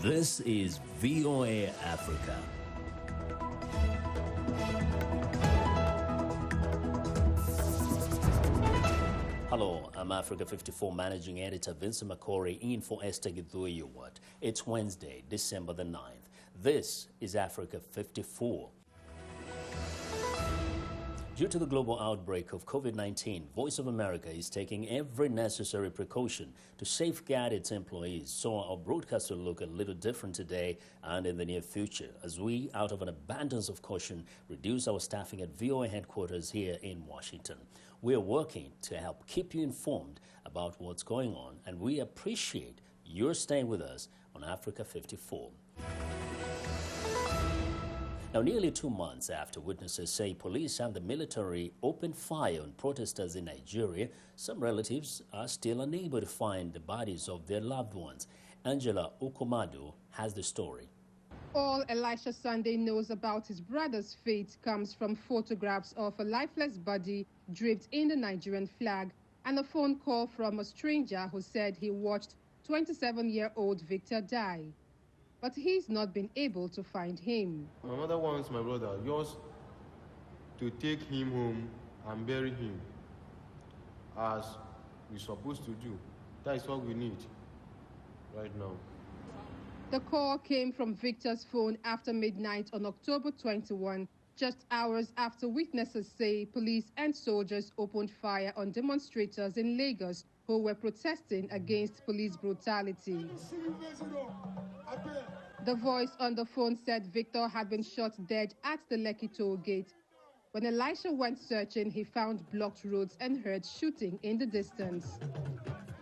This is VOA Africa. Hello, I'm Africa 54 Managing Editor Vincent Makori in for Esther Githuiwat. It's Wednesday, December the 9th. This is Africa 54. Due to the global outbreak of COVID-19, Voice of America is taking every necessary precaution to safeguard its employees. So our broadcast will look a little different today and in the near future as we, out of an abundance of caution, reduce our staffing at VOA headquarters here in Washington. We are working to help keep you informed about what's going on, and we appreciate your staying with us on Africa 54. Now, nearly 2 months after witnesses say police and the military opened fire on protesters in Nigeria, some relatives are still unable to find the bodies of their loved ones. Angela Okomado has the story. All Elisha Sunday knows about his brother's fate comes from photographs of a lifeless body draped in the Nigerian flag and a phone call from a stranger who said he watched 27-year-old Victor die. But he's not been able to find him. My mother wants my brother just to take him home and bury him as we're supposed to do. That is what we need right now. The call came from Victor's phone after midnight on October 21, just hours after witnesses say police and soldiers opened fire on demonstrators in Lagos who were protesting against police brutality. The voice on the phone said Victor had been shot dead at the Lekki toll gate. When Elisha went searching, he found blocked roads and heard shooting in the distance.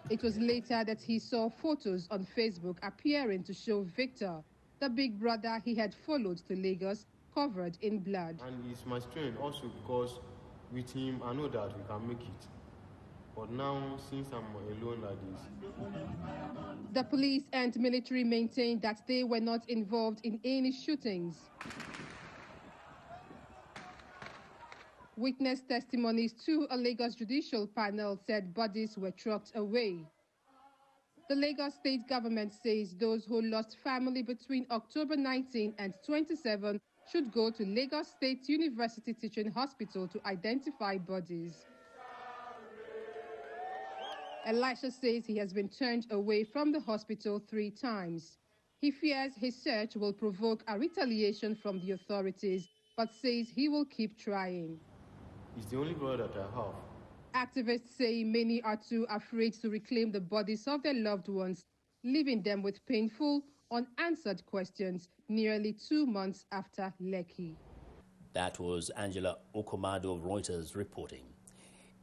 It was later that he saw photos on Facebook appearing to show Victor, the big brother he had followed to Lagos, covered in blood. And it's my strength also because with him I know that we can make it. But now, since I'm alone like this... The police and military maintained that they were not involved in any shootings. Witness testimonies to a Lagos judicial panel said bodies were trucked away. The Lagos state government says those who lost family between October 19 and 27 should go to Lagos State University Teaching Hospital to identify bodies. Elisha says he has been turned away from the hospital 3 times. He fears his search will provoke a retaliation from the authorities, but says he will keep trying. He's the only brother that I have. Activists say many are too afraid to reclaim the bodies of their loved ones, leaving them with painful, unanswered questions nearly 2 months after Lekki. That was Angela Okomado of Reuters reporting.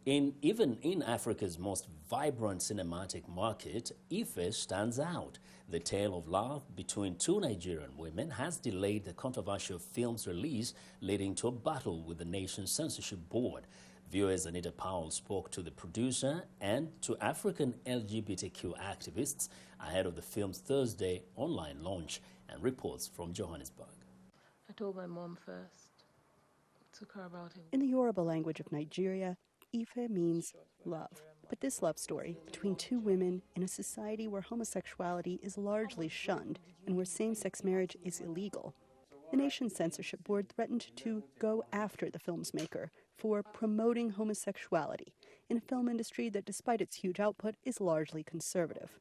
Even in Africa's most vibrant cinematic market, Ife stands out. The tale of love between 2 Nigerian women has delayed the controversial film's release, leading to a battle with the nation's censorship board. Viewers Anita Powell spoke to the producer and to African LGBTQ activists ahead of the film's Thursday online launch, and reports from Johannesburg. I told my mom first. Took her about him. In the Yoruba language of Nigeria, Ife means love. But this love story between 2 women in a society where homosexuality is largely shunned and where same-sex marriage is illegal. The nation's censorship board threatened to go after the film's maker for promoting homosexuality in a film industry that, despite its huge output, is largely conservative.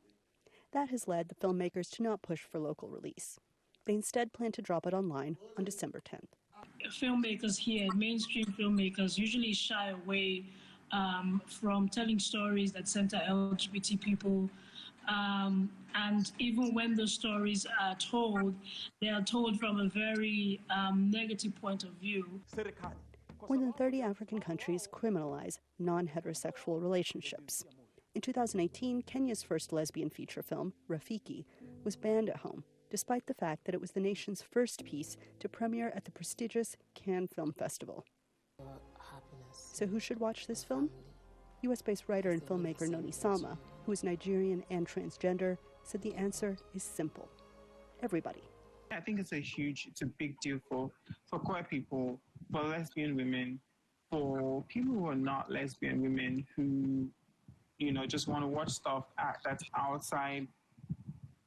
That has led the filmmakers to not push for local release. They instead plan to drop it online on December 10th. Filmmakers here, mainstream filmmakers, usually shy away from telling stories that center LGBT people. And even when those stories are told, they are told from a very negative point of view. More than 30 African countries criminalize non-heterosexual relationships. In 2018, Kenya's first lesbian feature film, Rafiki, was banned at home, despite the fact that it was the nation's first piece to premiere at the prestigious Cannes Film Festival. So who should watch this film? US-based writer and filmmaker Noni Sama, who is Nigerian and transgender, said the answer is simple. Everybody. I think it's a big deal for queer people, for lesbian women, for people who are not lesbian women who, just want to watch stuff that's outside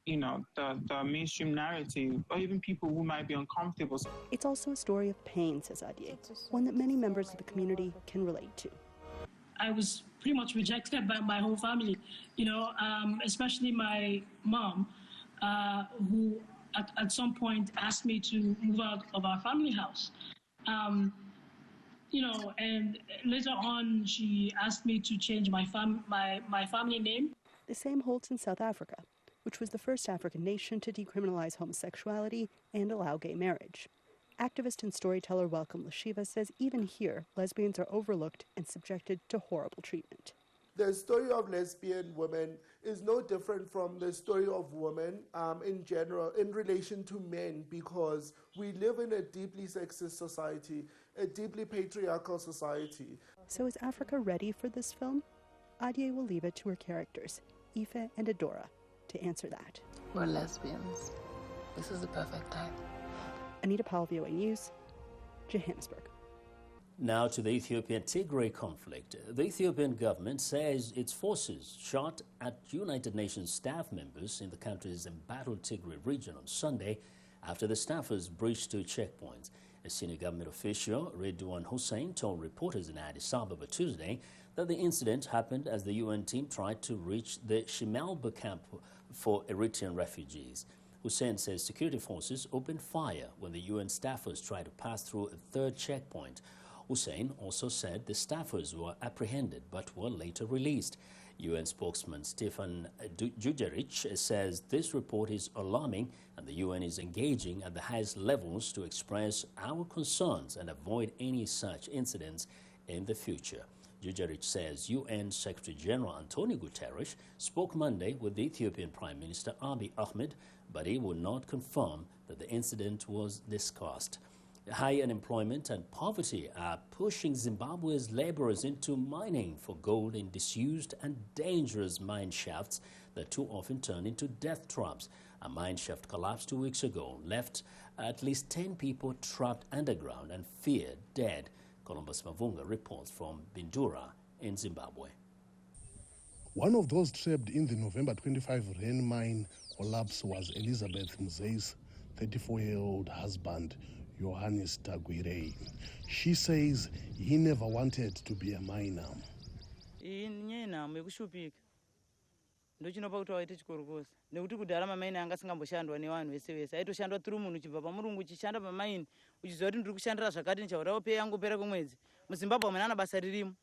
the mainstream narrative, or even people who might be uncomfortable. It's also a story of pain, says Adye, one that many members of the community can relate to. I was pretty much rejected by my whole family, especially my mom, who at some point asked me to move out of our family house. And later on, she asked me to change my family name. The same holds in South Africa, which was the first African nation to decriminalize homosexuality and allow gay marriage. Activist and storyteller Welcome Lashiva says even here, lesbians are overlooked and subjected to horrible treatment. The story of lesbian women is no different from the story of women in general in relation to men, because we live in a deeply sexist society, a deeply patriarchal society. So is Africa ready for this film? Adye will leave it to her characters, Ife and Adora, to answer that. We're lesbians. This is the perfect time. Anita, Powell, VOA News, Johannesburg. Now to the Ethiopian Tigray conflict. The Ethiopian government says its forces shot at United Nations staff members in the country's embattled Tigray region on Sunday after the staffers breached two checkpoints. A senior government official, Redouane Hussein, told reporters in Addis Ababa Tuesday that the incident happened as the UN team tried to reach the Shimelba camp for Eritrean refugees. Hussein says security forces opened fire when the UN staffers tried to pass through a third checkpoint. Hussein also said the staffers were apprehended but were later released. UN spokesman Stefan Dujarric says this report is alarming and the UN is engaging at the highest levels to express our concerns and avoid any such incidents in the future. Dujarric says UN Secretary General Antonio Guterres spoke Monday with the Ethiopian Prime Minister Abiy Ahmed, but he would not confirm that the incident was discussed. High unemployment and poverty are pushing Zimbabwe's laborers into mining for gold in disused and dangerous mine shafts that too often turn into death traps. A mine shaft collapsed 2 weeks ago, left at least 10 people trapped underground and feared dead. Columbus Mavunga reports from Bindura in Zimbabwe. One of those trapped in the November 25 rain mine collapse was Elizabeth Mzei's 34-year-old husband, Johannes Tigre. She says he never wanted to be a miner. Ndochinopa kuti waite chikoro kose nekuti kudhara mamaini anga asingamboshandwa nevanhu vese vese aitoshandwa tiri munhu uchibva pamurungu uchishanda pamaini uchiziva kuti ndiri kushandira zvakati nichaurawo pei yangu pera kwemwedzi. muZimbabwe hamuna ana basa ririmo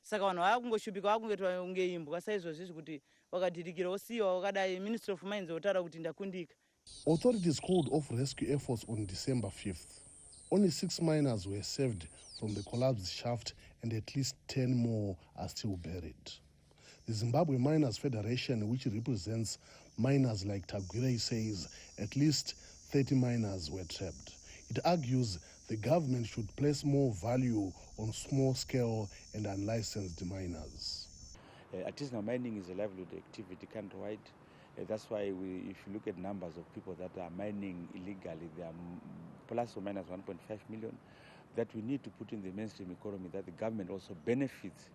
saka vanhu vakungoshupika vakungoitwa kunge imbwa saizvozvi kuti wakadhirikira wosiyiwa wakadai. Ministry of Mines otaura kuti ndakundika. Authorities called off rescue efforts on December 5th. Only 6 miners were saved from the collapsed shaft and at least 10 more are still buried. The Zimbabwe Miners Federation, which represents miners like Tigray, says at least 30 miners were trapped. It argues the government should place more value on small-scale and unlicensed miners. Artisanal mining is a livelihood activity countrywide. That's why if you look at numbers of people that are mining illegally, there are plus or minus 1.5 million that we need to put in the mainstream economy, that the government also benefits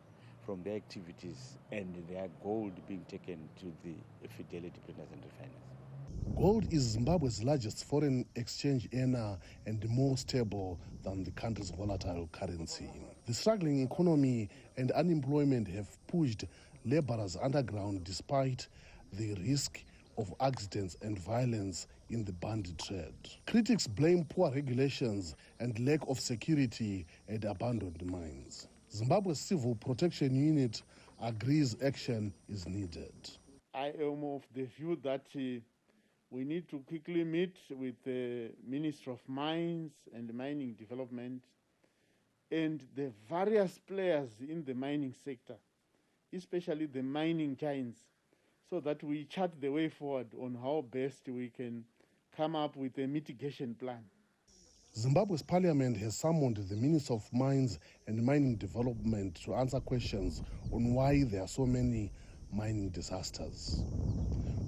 from their activities and their gold being taken to the fidelity printers and refiners. Gold is Zimbabwe's largest foreign exchange earner and more stable than the country's volatile currency. The struggling economy and unemployment have pushed laborers underground despite the risk of accidents and violence in the bandit trade. Critics blame poor regulations and lack of security at abandoned mines. Zimbabwe's Civil Protection Unit agrees action is needed. I am of the view that we need to quickly meet with the Minister of Mines and Mining Development and the various players in the mining sector, especially the mining giants, so that we chart the way forward on how best we can come up with a mitigation plan. Zimbabwe's parliament has summoned the Minister of Mines and Mining Development to answer questions on why there are so many mining disasters.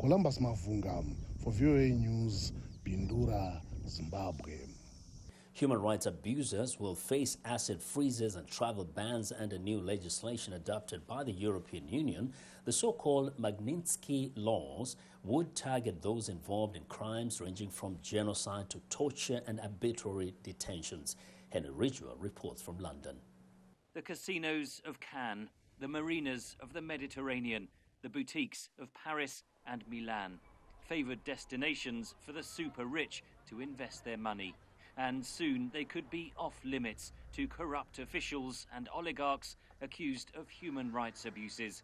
Columbus Mavunga for VOA News, Bindura, Zimbabwe. Human rights abusers will face asset freezes and travel bans under new legislation adopted by the European Union. The so-called Magnitsky Laws would target those involved in crimes ranging from genocide to torture and arbitrary detentions. Henry Ridgwell reports from London. The casinos of Cannes, the marinas of the Mediterranean, the boutiques of Paris and Milan. Favoured destinations for the super rich to invest their money. And soon they could be off limits to corrupt officials and oligarchs accused of human rights abuses.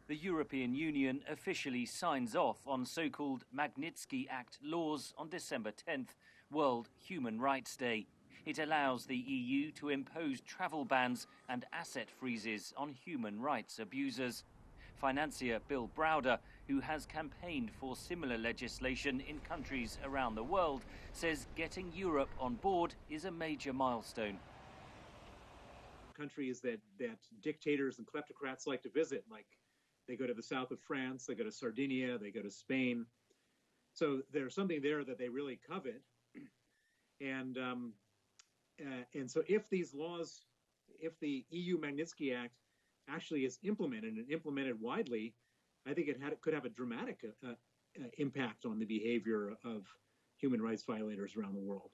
The European Union officially signs off on so-called Magnitsky Act Laws on December 10th, World Human Rights Day. It allows the EU to impose travel bans and asset freezes on human rights abusers. Financier Bill Browder, who has campaigned for similar legislation in countries around the world, says getting Europe on board is a major milestone. Countries that dictators and kleptocrats like to visit, like they go to the south of France, they go to Sardinia, they go to Spain. So there's something there that they really covet. And so if these laws, if the EU Magnitsky Act actually is implemented and implemented widely, I think it could have a dramatic impact on the behavior of human rights violators around the world.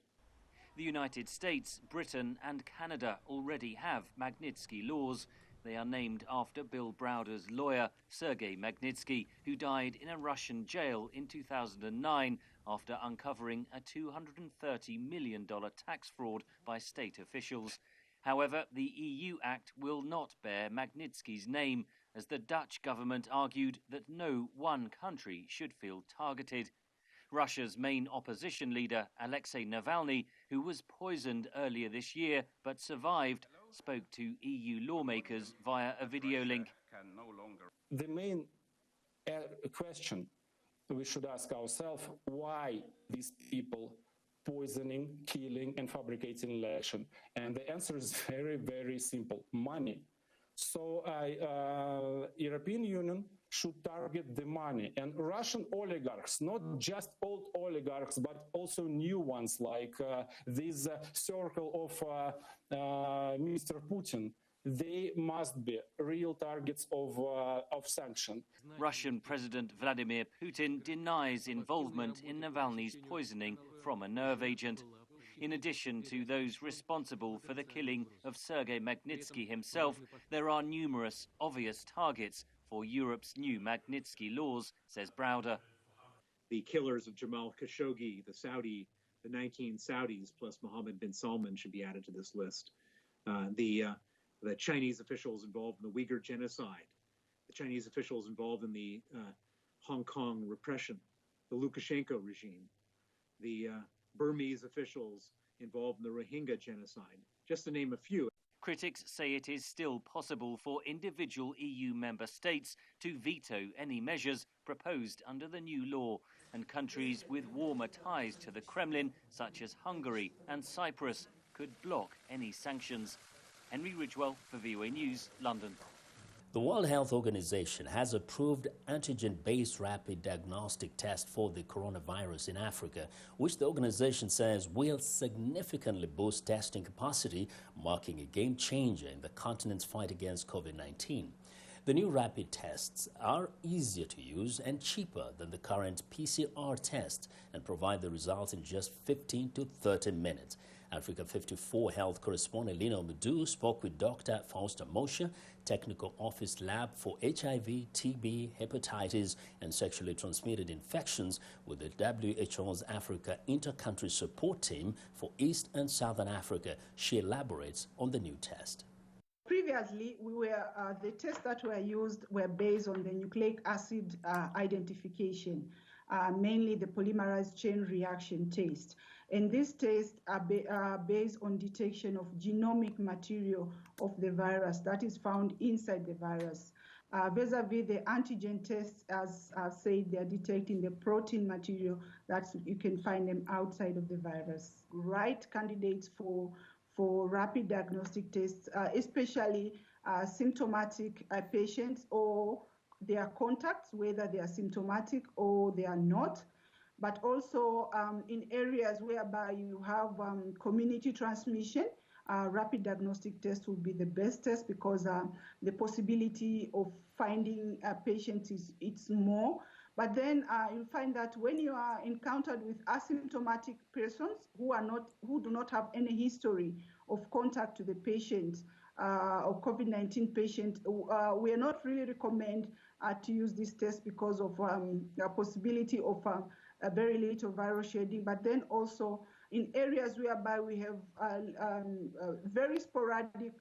The United States, Britain and Canada already have Magnitsky laws. They are named after Bill Browder's lawyer, Sergei Magnitsky, who died in a Russian jail in 2009 after uncovering a $230 million tax fraud by state officials. However, the EU Act will not bear Magnitsky's name, as the Dutch government argued that no one country should feel targeted. Russia's main opposition leader, Alexei Navalny, who was poisoned earlier this year but survived, spoke to EU lawmakers via a video link. The main question we should ask ourselves, why these people poisoning, killing and fabricating election? And the answer is very, very simple: money. So European Union should target the money, and Russian oligarchs, not just old oligarchs, but also new ones like this circle of Mr. Putin. They must be real targets of sanction. Russian President Vladimir Putin denies involvement in Navalny's poisoning from a nerve agent. In addition to those responsible for the killing of Sergei Magnitsky himself, there are numerous obvious targets for Europe's new Magnitsky laws, says Browder. The killers of Jamal Khashoggi, the 19 Saudis plus Mohammed bin Salman should be added to this list. The Chinese officials involved in the Uyghur genocide, the Chinese officials involved in the Hong Kong repression, the Lukashenko regime, the Burmese officials involved in the Rohingya genocide, just to name a few. Critics say it is still possible for individual EU member states to veto any measures proposed under the new law, and countries with warmer ties to the Kremlin, such as Hungary and Cyprus, could block any sanctions. Henry Ridgwell for VOA News, London. The World Health Organization has approved antigen-based rapid diagnostic test for the coronavirus in Africa, which the organization says will significantly boost testing capacity, marking a game changer in the continent's fight against COVID-19. The new rapid tests are easier to use and cheaper than the current PCR test and provide the results in just 15 to 30 minutes. Africa 54 health correspondent Lino Madu spoke with Dr. Fausta Moshe, Technical Office Lab for HIV, TB, hepatitis and sexually transmitted infections with the WHO's Africa Inter-Country Support Team for East and Southern Africa. She elaborates on the new test. Previously, the tests that were used were based on the nucleic acid identification, mainly the polymerase chain reaction test. And these tests are based on detection of genomic material of the virus that is found inside the virus. Vis-a-vis the antigen tests, as I've said, they're detecting the protein material that you can find them outside of the virus. Right candidates for rapid diagnostic tests, especially symptomatic patients or their contacts, whether they are symptomatic or they are not. but also in areas whereby you have community transmission. Rapid diagnostic test will be the best test because the possibility of finding a patient it's more. But then you'll find that when you are encountered with asymptomatic persons who do not have any history of contact to the patient or COVID-19 patient, we are not really recommend to use this test because of the possibility of a very little viral shedding, but then also in areas whereby we have very sporadic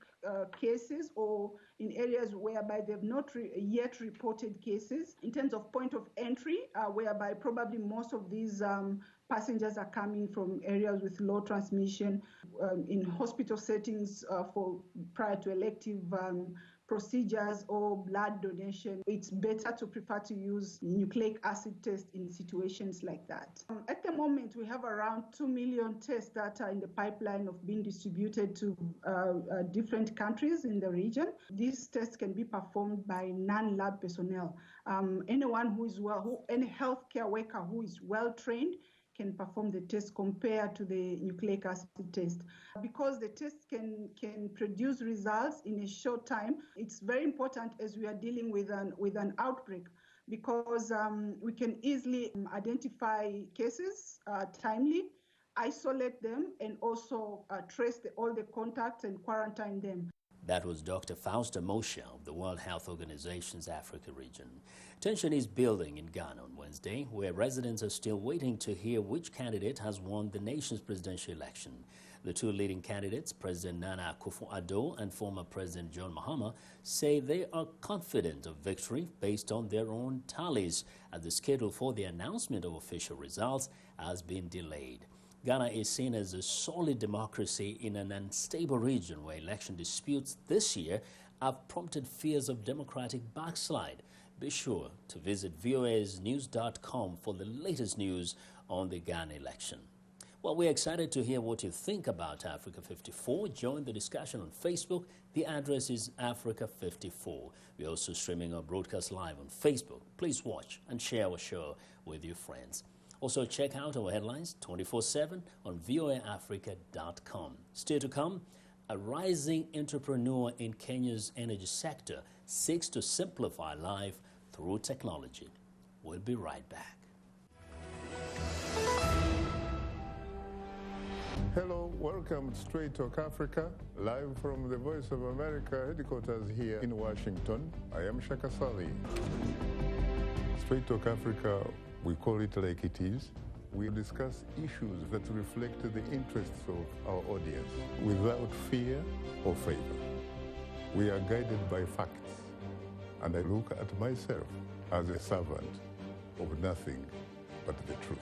cases, or in areas whereby they've not yet reported cases, in terms of point of entry, whereby probably most of these passengers are coming from areas with low transmission, in hospital settings prior to elective procedures or blood donation. It's better to prefer to use nucleic acid test in situations like that. At the moment, we have around 2 million tests that are in the pipeline of being distributed to different countries in the region. These tests can be performed by non-lab personnel. Anyone who is any healthcare worker who is well trained can perform the test compared to the nucleic acid test. Because the test can produce results in a short time, it's very important as we are dealing with an outbreak, because we can easily identify cases timely, isolate them, and also trace all the contacts and quarantine them. That was Dr. Fausta Moshe of the World Health Organization's Africa region. Tension is building in Ghana on Wednesday, where residents are still waiting to hear which candidate has won the nation's presidential election. The two leading candidates, President Nana Akufo-Addo and former President John Mahama, say they are confident of victory based on their own tallies, as the schedule for the announcement of official results has been delayed. Ghana is seen as a solid democracy in an unstable region where election disputes this year have prompted fears of democratic backslide. Be sure to visit voasnews.com for the latest news on the Ghana election. Well, we're excited to hear what you think about Africa 54. Join the discussion on Facebook. The address is Africa 54. We're also streaming our broadcast live on Facebook. Please watch and share our show with your friends. Also, check out our headlines 24/7 on voaafrica.com. Still to come, a rising entrepreneur in Kenya's energy sector seeks to simplify life through technology. We'll be right back. Hello, welcome to Straight Talk Africa, live from the Voice of America headquarters here in Washington. I am Shaka Sali. Straight Talk Africa, we call it like it is. We discuss issues that reflect the interests of our audience without fear or favor. We are guided by facts, and I look at myself as a servant of nothing but the truth.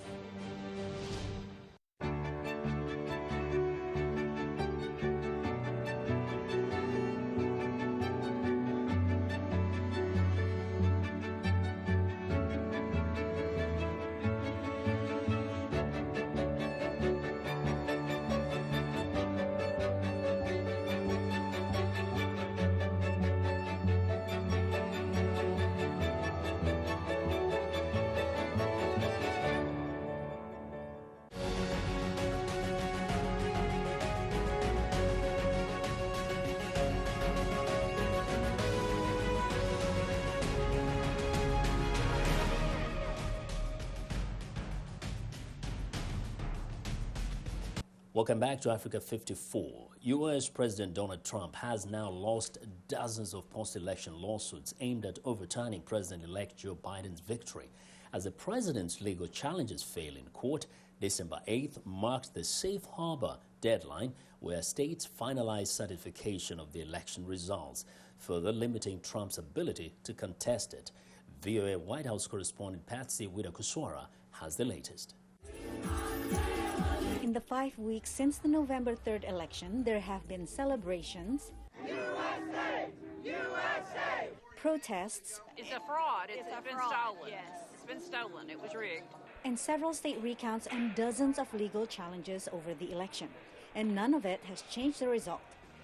Welcome back to Africa 54. U.S. President Donald Trump has now lost dozens of post-election lawsuits aimed at overturning President-elect Joe Biden's victory. As the president's legal challenges fail in court, December 8th marked the safe harbor deadline where states finalize certification of the election results, further limiting Trump's ability to contest it. VOA White House correspondent Patsy Widakuswara has the latest. In the 5 weeks since the November 3rd election, there have been celebrations, USA! USA! Protests, it's a fraud. It's been stolen. Yes. It's been stolen. It was rigged. And several state recounts and dozens of legal challenges over the election. And none of it has changed the result.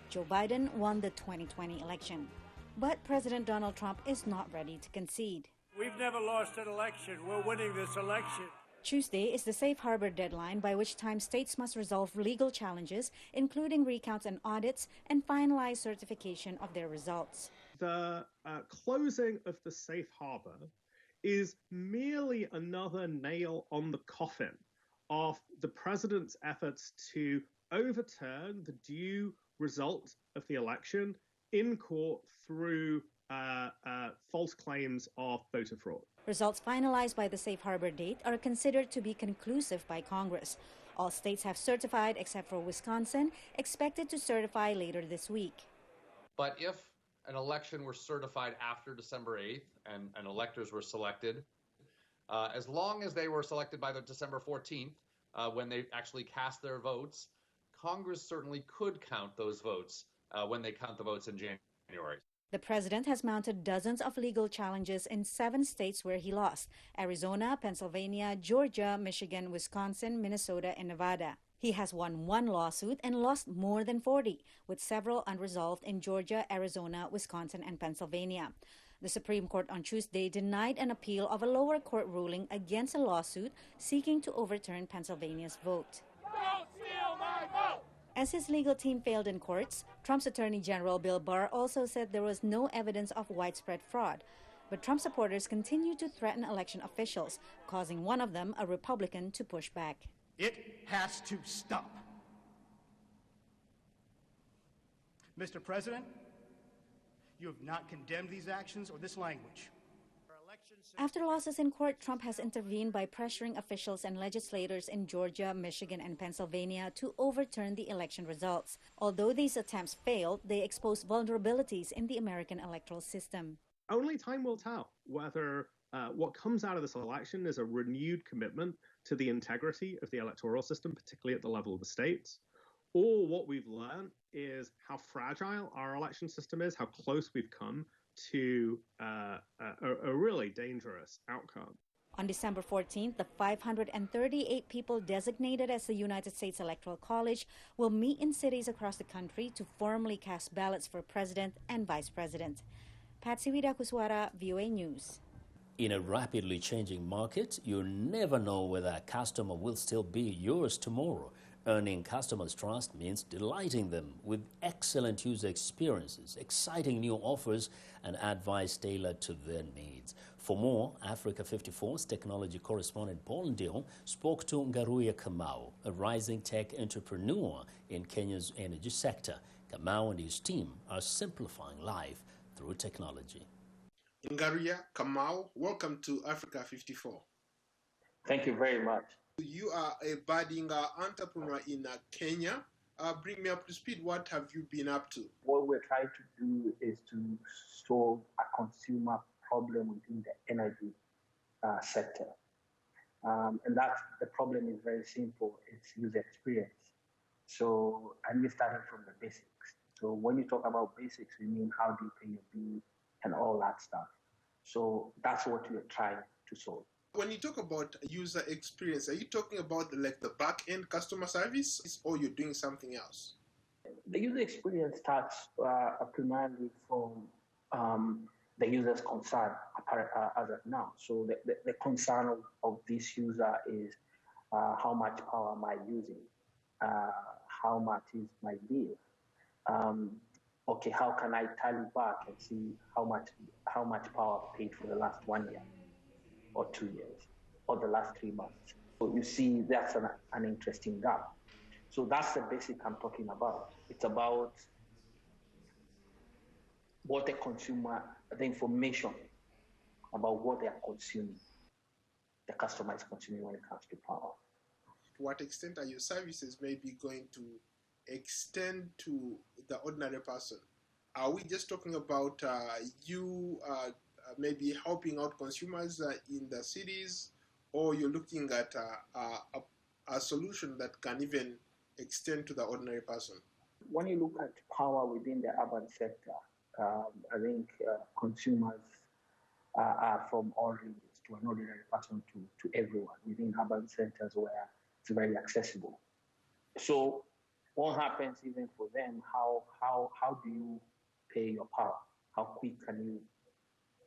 Joe Biden won the 2020 election. But President Donald Trump is not ready to concede. We've never lost an election. We're winning this election. Tuesday is the safe harbor deadline by which time states must resolve legal challenges, including recounts and audits, and finalize certification of their results. The closing of the safe harbor is merely another nail on the coffin of the president's efforts to overturn the due result of the election in court through false claims of voter fraud. Results finalized by the safe harbor date are considered to be conclusive by Congress. All states have certified except for Wisconsin, expected to certify later this week. But if an election were certified after December 8th and electors were selected, as long as they were selected by the December 14th, when they actually cast their votes, Congress certainly could count those votes when they count the votes in January. The president has mounted dozens of legal challenges in 7 states where he lost: Arizona, Pennsylvania, Georgia, Michigan, Wisconsin, Minnesota, and Nevada. He has won 1 lawsuit and lost more than 40, with several unresolved in Georgia, Arizona, Wisconsin, and Pennsylvania. The Supreme Court on Tuesday denied an appeal of a lower court ruling against a lawsuit seeking to overturn Pennsylvania's vote. Don't steal my vote! As his legal team failed in courts, Trump's Attorney General Bill Barr also said there was no evidence of widespread fraud. But Trump supporters continue to threaten election officials, causing one of them, a Republican, to push back. It has to stop. Mr. President, you have not condemned these actions or this language. After losses in court, Trump has intervened by pressuring officials and legislators in Georgia, Michigan, and Pennsylvania to overturn the election results. Although these attempts failed, they exposed vulnerabilities in the American electoral system. Only time will tell whether what comes out of this election is a renewed commitment to the integrity of the electoral system, particularly at the level of the states, or what we've learned is how fragile our election system is, how close we've come to a really dangerous outcome. On December 14th, the 538 people designated as the United States Electoral College will meet in cities across the country to formally cast ballots for president and vice president. Patsy Widakuswara, VOA News. In a rapidly changing market, you never know whether a customer will still be yours tomorrow. Earning customers' trust means delighting them with excellent user experiences, exciting new offers, and advice tailored to their needs. For more, Africa 54's technology correspondent Paul Ndion spoke to Ngaruya Kamau, a rising tech entrepreneur in Kenya's energy sector. Kamau and his team are simplifying life through technology. Ngaruya Kamau, welcome to Africa 54. Thank you very much. You are a budding entrepreneur in Kenya. Bring me up to speed. What have you been up to? What we're trying to do is to solve a consumer problem within the energy sector. And that's the problem is very simple. It's user experience. So, and we're starting from the basics. So when you talk about basics, we mean how do you pay your bill and all that stuff. So that's what we're trying to solve. When you talk about user experience, are you talking about the back-end customer service, or you're doing something else? The user experience starts primarily from the user's concern as of now. So the concern of this user is how much power am I using? How much is my bill? Okay, how can I tally back and see how much power I've paid for the last 1 year? Or 2 years, or the last 3 months. So you see, that's an interesting gap. So that's the basic I'm talking about. It's about what the consumer, the information about what they are consuming, the customer is consuming when it comes to power. To what extent are your services maybe going to extend to the ordinary person? Are we just talking about you maybe helping out consumers in the cities, or you're looking at a solution that can even extend to the ordinary person? When you look at power within the urban sector, I think consumers are from all regions, to an ordinary person to everyone within urban centers where it's very accessible. So what happens even for them? How do you pay your power? How quick can you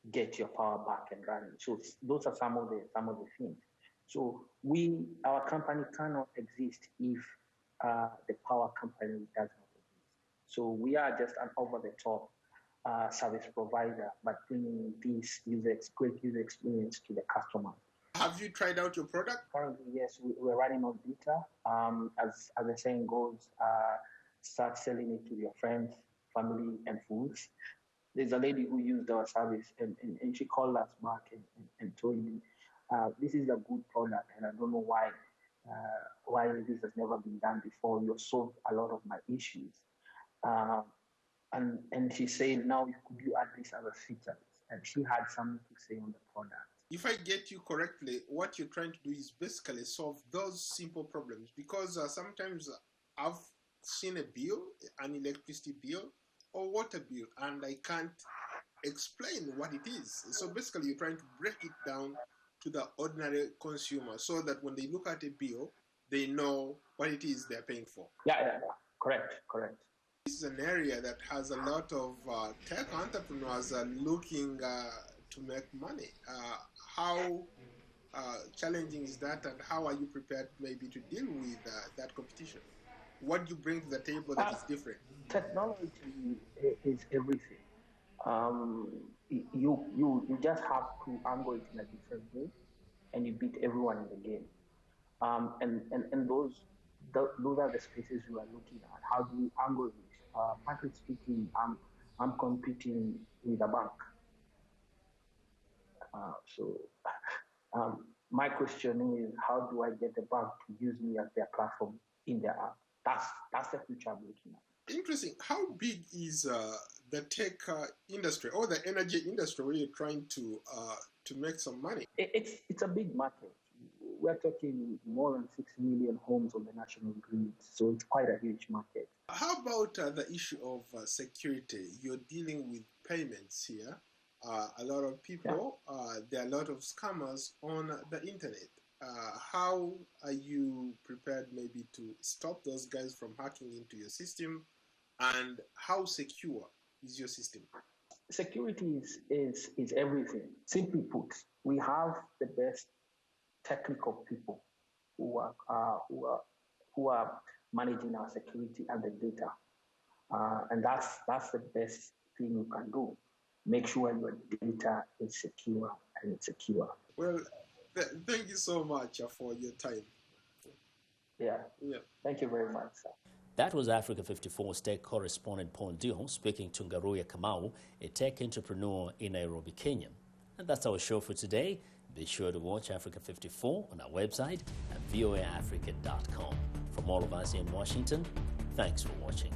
get your power back and running? So those are some of the things. So our company cannot exist if the power company does not exist. So we are just an over-the-top service provider, but bringing this great user experience to the customer. Have you tried out your product? Currently, yes, we're running on beta. As the saying goes, start selling it to your friends, family, and fools. There's a lady who used our service, and she called us back and told me, this is a good product, and I don't know why this has never been done before. You solved a lot of my issues. And she said, now could you add these other features? And she had something to say on the product. If I get you correctly, what you're trying to do is basically solve those simple problems, because sometimes I've seen a bill, an electricity bill or water bill, and I can't explain what it is. So basically you're trying to break it down to the ordinary consumer so that when they look at a bill, they know what it is they're paying for. Yeah. Correct. This is an area that has a lot of tech entrepreneurs looking to make money. How challenging is that, and how are you prepared maybe to deal with that competition? What do you bring to the table that is different? Technology is everything. You just have to angle it in a different way, and you beat everyone in the game. And those are the spaces we are looking at. How do we angle it? Frankly speaking, I'm competing with a bank. So my question is, how do I get the bank to use me as their platform in their app? That's the future I'm looking at. Interesting. How big is the tech industry or the energy industry where you're trying to make some money? It's a big market. We're talking more than 6 million homes on the national grid, so it's quite a huge market. How about the issue of security? You're dealing with payments here. A lot of people, there are a lot of scammers on the internet. How are you prepared maybe to stop those guys from hacking into your system, and how secure is your system? Security is everything. Simply put, we have the best technical people who are managing our security and the data, and that's the best thing you can do. Make sure your data is secure and it's secure. Well, thank you so much for your time. Yeah. Thank you very much, sir. That was Africa 54's tech correspondent Paul Dio speaking to Ngaruya Kamau, a tech entrepreneur in Nairobi, Kenya. And that's our show for today. Be sure to watch Africa 54 on our website at voaafrica.com. From all of us in Washington, thanks for watching.